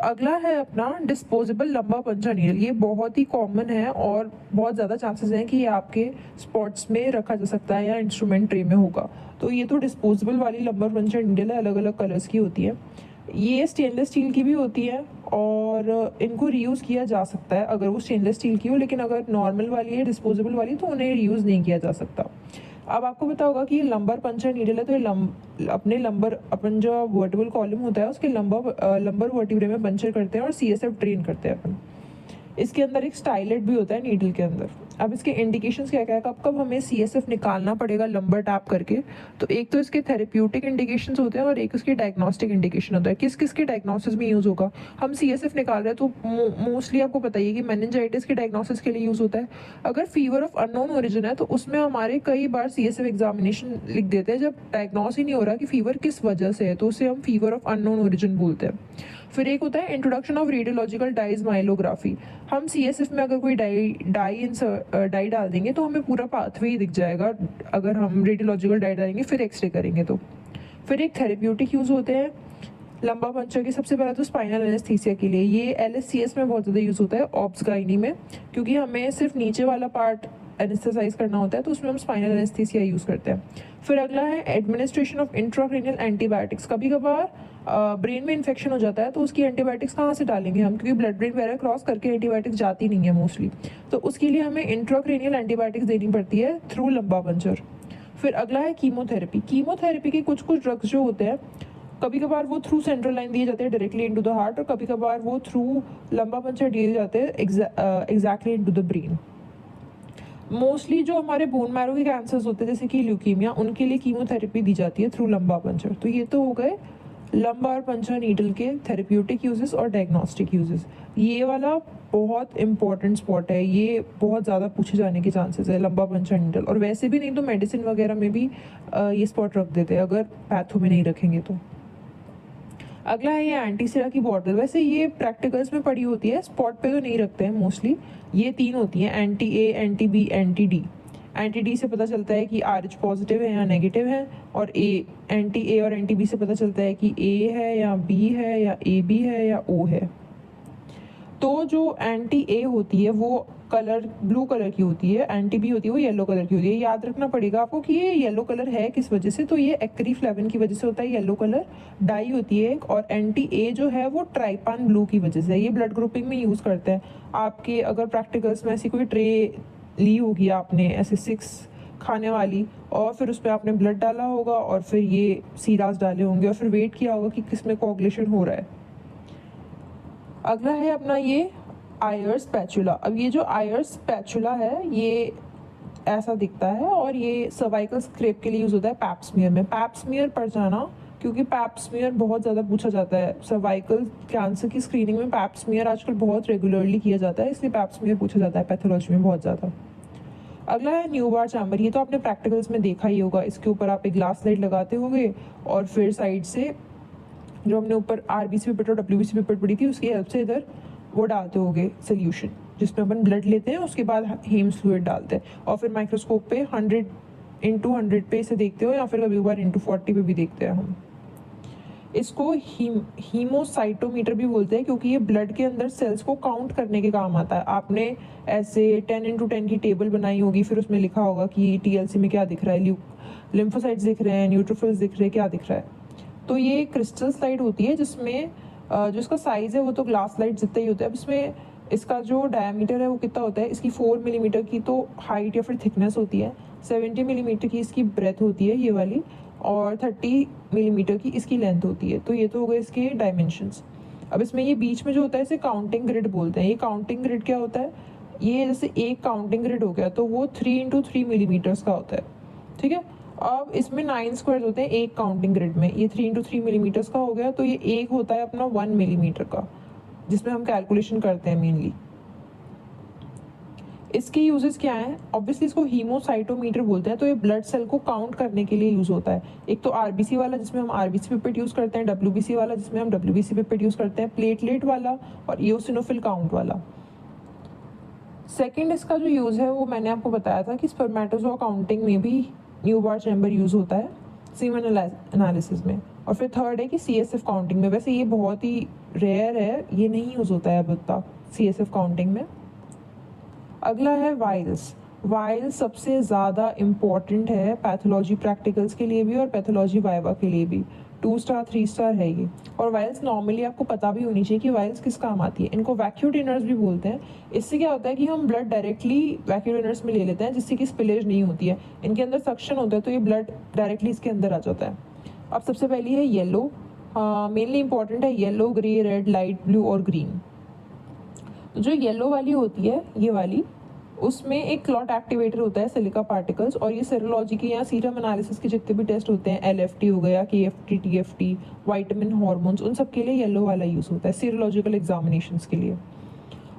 अगला है अपना डिस्पोजेबल लंबा पंचा नीडल। ये बहुत ही कॉमन है और बहुत ज़्यादा चांसेस हैं कि ये आपके स्पॉट्स में रखा जा सकता है या इंस्ट्रूमेंट ट्रे में होगा। तो ये तो डिस्पोजेबल वाली लंबा पंचा नीडल है, अलग अलग कलर्स की होती है। ये स्टेनलेस स्टील की भी होती है और इनको रीयूज़ किया जा सकता है अगर वो स्टेनलेस स्टील की हो, लेकिन अगर नॉर्मल वाली है डिस्पोजेबल वाली तो उन्हें रीयूज़ नहीं किया जा सकता। अब आपको पता होगा कि ये लंबर पंचर नीडल है, तो ये अपने लंबर, अपन जो वर्टिबल कॉलम होता है उसके लंबर वर्टिब्रे में पंचर करते हैं और CSF ड्रेन करते हैं अपन। इसके अंदर एक स्टाइलेट भी होता है नीडल के अंदर। अब इसके इंडिकेशंस क्या क्या है, कब कब हमें CSF निकालना पड़ेगा लंबर टैप करके, तो एक तो इसके थेरेप्यूटिक इंडिकेशंस होते हैं और एक इसके डायग्नोस्टिक इंडिकेशन होता है। किस किस के डायग्नोसिस में यूज़ होगा, हम CSF निकाल रहे हैं तो मोस्टली आपको पता ही है कि मेनिंजाइटिस के डायग्नोसिस के लिए यूज़ होता है। अगर फीवर ऑफ अननोन ओरिजिन है तो उसमें हमारे कई बार CSF एग्जामिनेशन लिख देते हैं जब डायग्नोस ही नहीं हो रहा कि फीवर किस वजह से है, तो उसे हम फीवर ऑफ अननोन ओरिजिन बोलते हैं। फिर एक होता है introduction of radiological dyes myelography. हम CSF में अगर कोई डाई डाल देंगे तो हमें पूरा पाथवे ही दिख जाएगा, अगर हम रेडियोलॉजिकल डाई डालेंगे फिर एक्सरे करेंगे तो। फिर एक थेरेप्यूटिक यूज़ होते हैं लंबा पंचर की। सबसे पहला तो स्पाइनल एनेस्थीसिया के लिए, ये LSCS में बहुत ज़्यादा यूज़ होता है, ऑब्स गाइनी में, क्योंकि हमें सिर्फ नीचे वाला पार्ट एनेस्थेसाइज करना होता है तो उसमें हम स्पाइनल एनेस्थीसिया यूज़ करते हैं। फिर अगला है एडमिनिस्ट्रेशन ऑफ इंट्राक्रेनियल एंटीबायोटिक्स। कभी कभार ब्रेन में इन्फेक्शन हो जाता है तो उसकी एंटीबायोटिक्स कहाँ से डालेंगे हम, क्योंकि ब्लड ब्रेन बैरियर क्रॉस करके एंटीबायोटिक्स जाती नहीं है मोस्टली, तो उसके लिए हमें इंट्राक्रेनियल एंटीबायोटिक्स देनी पड़ती है थ्रू लंबा पंचर। फिर अगला है कीमोथेरेपी। कीमोथेरेपी के कुछ कुछ ड्रग्स जो होते हैं, कभी कभार वो थ्रू सेंट्रल लाइन दिए जाते हैं डायरेक्टली इनटू द हार्ट, और कभी कभार वो थ्रू लंबा पंचर दिए जाते हैं exactly into the brain. Mostly जो हमारे बोन मैरो के कैंसर्स होते हैं जैसे कि ल्यूकीमिया, उनके लिए कीमोथेरेपी दी जाती है थ्रू लंबा पंचर। तो ये तो हो गए लंबार पंचर नीडल के थेरेप्यूटिक यूजेस और डायग्नोस्टिक यूजेस। ये वाला बहुत इंपॉर्टेंट स्पॉट है, ये बहुत ज़्यादा पूछे जाने के चांसेस है लंबा पंचर नीडल, और वैसे भी नहीं तो मेडिसिन वगैरह में भी ये स्पॉट रख देते हैं अगर पैथो में नहीं रखेंगे तो। अगला है ये एंटीसिरा की बॉटल। वैसे ये प्रैक्टिकल्स में पड़ी होती है, स्पॉट पे तो नहीं रखते हैं मोस्टली। ये 3 होती हैं, एंटी-A, एंटी-B, एंटी-D। एंटी-D से पता चलता है कि RH पॉजिटिव है या नेगेटिव है, और एंटी-A और एंटी-B से पता चलता है कि A है या B है या AB है या O है। तो जो एंटी-A होती है वो कलर ब्लू कलर की होती है, एंटी-B होती है वो येलो कलर की होती है। याद रखना पड़ेगा आपको कि ये येलो कलर है किस वजह से, तो ये एक्रीफ्लेविन की वजह से होता है येलो कलर, डाई होती है एक, और एंटी-A जो है वो ट्राइपान ब्लू की वजह से। ये ब्लड ग्रुपिंग में यूज़ करते हैं। आपके अगर प्रैक्टिकल्स में ऐसी कोई ट्रे ली होगी आपने ऐसे 6 खाने वाली, और फिर उस पर आपने ब्लड डाला होगा और फिर ये सीराज डाले होंगे और फिर वेट किया होगा कि किस में कोगुलेशन हो रहा है। अगला है अपना ये आयर्स स्पैचुला। अब ये जो आयर्स स्पैचुला है ये ऐसा दिखता है और ये सर्वाइकल स्क्रैप के लिए यूज़ होता है पैप स्मीयर में। पैप स्मीयर पढ़ जाना, क्योंकि पैप स्मीयर बहुत ज़्यादा पूछा जाता है। सर्वाइकल कैंसर की स्क्रीनिंग में पैप स्मीयर आजकल बहुत रेगुलरली किया जाता है, इसलिए पैप स्मीयर पूछा जाता है पैथोलॉजी में बहुत ज़्यादा। अगला है न्यूबार चैम्बर। ये तो आपने प्रैक्टिकल्स में देखा ही होगा। इसके ऊपर आप एक ग्लास लाइट लगाते होगे और फिर साइड से जो हमने ऊपर आरबीसी पिपेट और डब्ल्यूबीसी पिपेट पड़ी थी उसकी हेल्प से इधर वो डालते होगे सोल्यूशन, जिसमें अपन ब्लड लेते हैं, उसके बाद हेम्स फ्लूइड डालते हैं और फिर माइक्रोस्कोप पे 100x100 पे इसे देखते हो, या फिर कभी बार x40 पे भी देखते हैं हम। इसको हीमोसाइटोमीटर भी बोलते हैं, क्योंकि ये ब्लड के अंदर सेल्स को काउंट करने के काम आता है। आपने ऐसे 10x10 की टेबल बनाई होगी, फिर उसमें लिखा होगा कि टीएलसी में क्या दिख रहा है, लिम्फोसाइट्स दिख रहे हैं, न्यूट्रोफिल्स दिख रहे हैं, क्या दिख रहा है। तो ये क्रिस्टल स्लाइड होती है, जिसमें जो इसका साइज़ है वो तो ग्लास लाइट जितना ही होता है। अब इसमें इसका जो डायमीटर है वो कितना होता है, इसकी 4 मिलीमीटर की तो हाइट या फिर थिकनेस होती है, 70 मिलीमीटर की इसकी ब्रेथ होती है ये वाली, और 30 मिलीमीटर की इसकी लेंथ होती है। तो ये तो हो गए इसके डायमेंशंस। अब इसमें ये बीच में जो होता है इसे काउंटिंग ग्रिड बोलते हैं। ये काउंटिंग ग्रिड क्या होता है, ये जैसे एक काउंटिंग ग्रिड हो गया तो वो 3x3 मिलीमीटर्स का होता है, ठीक है। अब इसमें 9 स्क्वायर होते हैं एक काउंटिंग ग्रिड में। ये 3x3 मिलीमीटर्स का हो गया, तो ये एक होता है अपना 1 मिलीमीटर का, जिसमें हम कैलकुलेशन करते हैं मेनली। इसके यूजेस क्या हैं, ऑब्वियसली इसको हीमोसाइटोमीटर बोलते हैं। तो ये ब्लड सेल को काउंट करने के लिए यूज़ होता है। एक तो आरबीसी वाला जिसमें हम आरबीसी पिपेट यूज़ करते हैं, डब्ल्यूबीसी वाला जिसमें हम डब्ल्यूबीसी पिपेट यूज़ करते हैं, प्लेटलेट वाला और इओसिनोफिल काउंट वाला। सेकेंड इसका जो यूज़ है वो मैंने आपको बताया था कि स्पर्मेटोजोआ काउंटिंग में भी न्यूबार चैम्बर यूज़ होता है, सीमेन एनालिसिस में। और फिर थर्ड है कि सीएसएफ काउंटिंग में। वैसे ये बहुत ही रेयर है, ये नहीं यूज़ होता है अब तक सीएसएफ काउंटिंग में। अगला है वायल्स। वायल्स सबसे ज़्यादा इम्पॉर्टेंट है पैथोलॉजी प्रैक्टिकल्स के लिए भी और पैथोलॉजी वाइवा के लिए भी। 2 स्टार 3 स्टार है ये। और वायल्स नॉर्मली आपको पता भी होनी चाहिए कि वायल्स किस काम आती है। इनको वैक्यूम ट्रेनर्स भी बोलते हैं। इससे क्या होता है कि हम ब्लड डायरेक्टली वैक्यूम ट्रेनर्स में ले लेते हैं, जिससे कि स्पिलेज नहीं होती है। इनके अंदर सक्शन होता है तो ये ब्लड डायरेक्टली इसके अंदर आ जाता है। अब सबसे पहली है येलो। मेनली इंपॉर्टेंट है yellow, grey, red, light blue और ग्रीन। तो जो येलो वाली होती है ये वाली, उसमें एक क्लॉट एक्टिवेटर होता है सिलिका पार्टिकल्स, और ये सेरोलॉजी के या सीरम एनालिसिस के जितने भी टेस्ट होते हैं, एलएफटी हो गया, केएफटी, टीएफटी, विटामिन, हार्मोन्स, उन सब के लिए येलो वाला यूज़ होता है सीरोलॉजिकल एग्जामिनेशंस के लिए।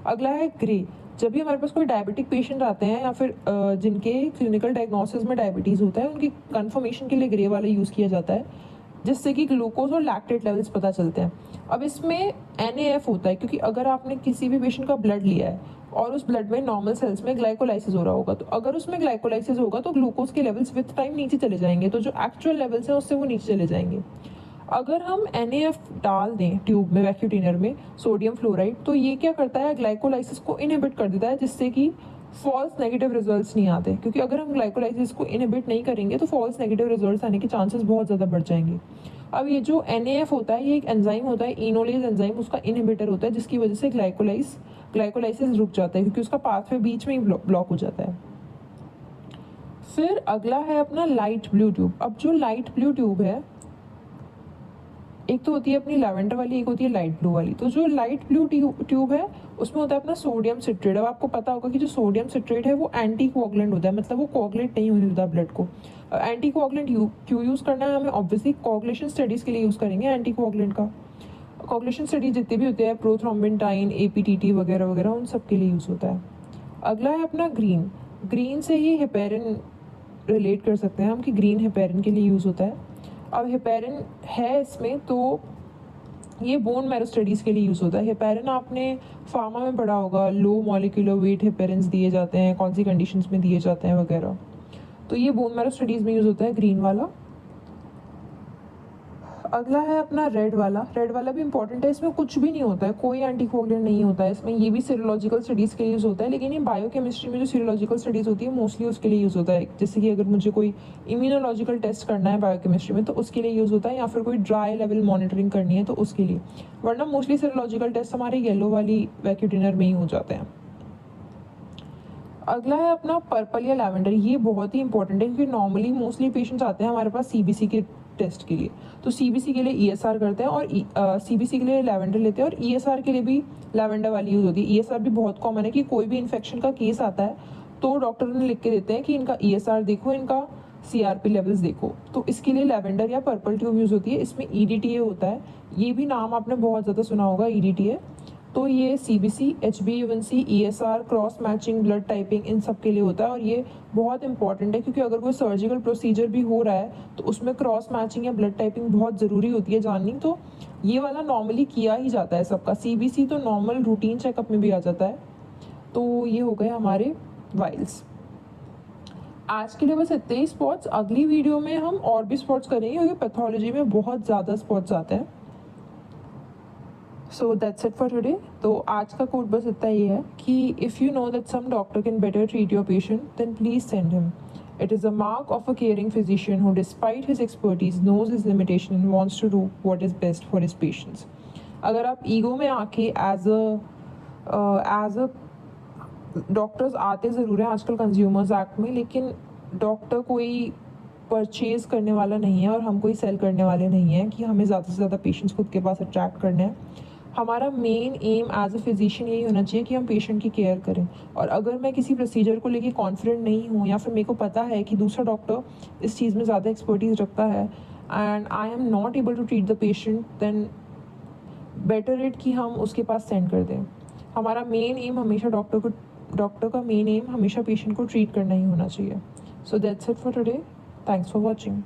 अगला है ग्रे। जब भी हमारे पास कोई डायबिटिक पेशेंट आते हैं या फिर जिनके क्लिनिकल डायग्नोसिस में डायबिटीज़ होता है, उनकी कंफर्मेशन के लिए ग्रे वाला यूज़ किया जाता है, जिससे कि ग्लूकोज और लैक्टेट लेवल्स पता चलते हैं। अब इसमें NAF होता है, क्योंकि अगर आपने किसी भी पेशेंट का ब्लड लिया है और उस ब्लड में नॉर्मल सेल्स में ग्लाइकोलाइसिस हो रहा होगा, तो अगर उसमें ग्लाइकोलाइसिस होगा तो ग्लूकोज के लेवल्स विद टाइम नीचे चले जाएंगे, तो जो एक्चुअल लेवल्स हैं उससे वो नीचे चले जाएंगे। अगर हम NAF डाल दें ट्यूब में, वैक्यूम ट्रेनर में, सोडियम फ्लोराइड, तो ये क्या करता है, ग्लाइकोलाइसिस को इनहिबिट कर देता है, जिससे कि फॉल्स नेगेटिव रिजल्ट्स नहीं आते। क्योंकि अगर हम ग्लाइकोलाइसिस को इनहिबिट नहीं करेंगे तो फॉल्स नेगेटिव रिजल्ट्स आने के चांसेस बहुत ज़्यादा बढ़ जाएंगे। अब ये जो NAF होता है ये एक एंजाइम होता है, इनोलेज एंजाइम, उसका इनहिबिटर होता है, जिसकी वजह से ग्लाइकोलाइसिस रुक जाता है, क्योंकि उसका पाथवे बीच में ही ब्लॉक हो जाता है। फिर अगला है अपना लाइट ब्लू ट्यूब। अब जो लाइट ब्लू ट्यूब है, एक तो होती है अपनी लैवेंडर वाली, एक होती है लाइट ब्लू वाली। तो जो लाइट ब्लू ट्यूब है उसमें होता है अपना सोडियम सिट्रेट। अब आपको पता होगा कि जो सोडियम सिट्रेट है वो एंटी कोआगुलेंट होता है, मतलब वो कोआगुलेट नहीं होने देता ब्लड को। एंटी कोआगुलेंट क्यों यूज़ करना है हमें, ऑब्वियसली कोआगुलेशन स्टडीज़ के लिए यूज़ करेंगे एंटी कोआगुलेंट का। कोआगुलेशन स्टडीज जितने भी होते हैं, प्रोथ्रोम्बिन, APTT वगैरह वगैरह, उन सब के लिए यूज़ होता है। अगला है अपना ग्रीन। ग्रीन से ही हेपेरिन रिलेट कर सकते हैं हम कि ग्रीन हेपेरिन के लिए यूज़ होता है। अब हेपेरिन है इसमें, तो ये बोन मैरो स्टडीज़ के लिए यूज़ होता है। हेपेरिन आपने फार्मा में पढ़ा होगा, लो मॉलिक्यूलर वेट हेपेरिन्स दिए जाते हैं, कौन सी कंडीशंस में दिए जाते हैं वगैरह। तो ये बोन मैरो स्टडीज़ में यूज़ होता है ग्रीन वाला। अगला है अपना रेड वाला। रेड वाला भी इंपॉर्टेंट है, इसमें कुछ भी नहीं होता है, कोई एंटीकोगुलेंट नहीं होता है इसमें। ये भी सीरोलॉजिकल स्टडीज़ के लिए यूज़ होता है, लेकिन ये बायोकेमिस्ट्री में जो सीरोलॉजिकल स्टडीज़ होती है मोस्टली उसके लिए यूज़ होता है। जैसे कि अगर मुझे कोई इम्यूनोलॉजिकल टेस्ट करना है बायोकेमिस्ट्री में तो उसके लिए यूज़ होता है, या फिर कोई ड्राई लेवल मॉनिटरिंग करनी है तो उसके लिए। वरना मोस्टली सीरोलॉजिकल टेस्ट हमारे येलो वाली वैक्यूम ट्रेनर में ही हो जाते हैं। अगला है अपना पर्पल या लैवेंडर। ये बहुत ही इंपॉर्टेंट है, क्योंकि नॉर्मली मोस्टली पेशेंट्स आते हैं हमारे पास CBC के टेस्ट के लिए, तो CBC के लिए ESR करते हैं और CBC के लिए लैवेंडर लेते हैं, और ESR के लिए भी लैवेंडर वाली यूज़ होती है। ESR भी बहुत कॉमन है कि कोई भी इन्फेक्शन का केस आता है तो डॉक्टर ने लिख के देते हैं कि इनका ESR देखो, इनका CRP लेवल्स देखो। तो इसके लिए लैवेंडर या पर्पल ट्यूब यूज़ होती है। इसमें EDTA होता है, ये भी नाम आपने बहुत ज़्यादा सुना होगा, EDTA। तो ये CBC, HbA1c, ESR, cross matching, blood typing, इन सब के लिए होता है। और ये बहुत इंपॉर्टेंट है क्योंकि अगर कोई सर्जिकल प्रोसीजर भी हो रहा है तो उसमें क्रॉस मैचिंग या ब्लड टाइपिंग बहुत ज़रूरी होती है जाननी। तो ये वाला नॉर्मली किया ही जाता है सबका। CBC तो नॉर्मल रूटीन चेकअप में भी आ जाता है। तो ये हो गए हमारे वाइल्स। आज के लिए बस इतने ही स्पॉट्स। अगली वीडियो में हम और भी स्पॉट्स करेंगे क्योंकि पैथोलॉजी में बहुत ज़्यादा स्पॉट्स आते हैं। So that's it for today. तो आज का कोट बस इतना ही है कि if you know that some doctor can better treat your patient then please send him. It is a mark of a caring physician who, despite his expertise, knows his limitation and wants to do what is best for his patients. अगर आप ego में आके as a doctor's आते ज़रूर हैं आजकल consumers act में, लेकिन डॉक्टर कोई परचेज़ करने वाला नहीं है और हम कोई सेल करने वाले नहीं हैं कि हमें ज़्यादा से ज़्यादा पेशेंट्स खुद के पास अट्रैक्ट करने हैं। हमारा main aim as a physician यही होना चाहिए कि हम पेशेंट की केयर करें। और अगर मैं किसी प्रोसीजर को लेके कॉन्फिडेंट नहीं हूँ या फिर मेरे को पता है कि दूसरा डॉक्टर इस चीज़ में ज़्यादा एक्सपर्टीज़ रखता है and I am not able to treat the patient, then better it कि हम उसके पास सेंड कर दें। हमारा मेन एम हमेशा डॉक्टर का मेन एम हमेशा पेशेंट को ट्रीट करना ही होना चाहिए। So that's it for today. Thanks for watching.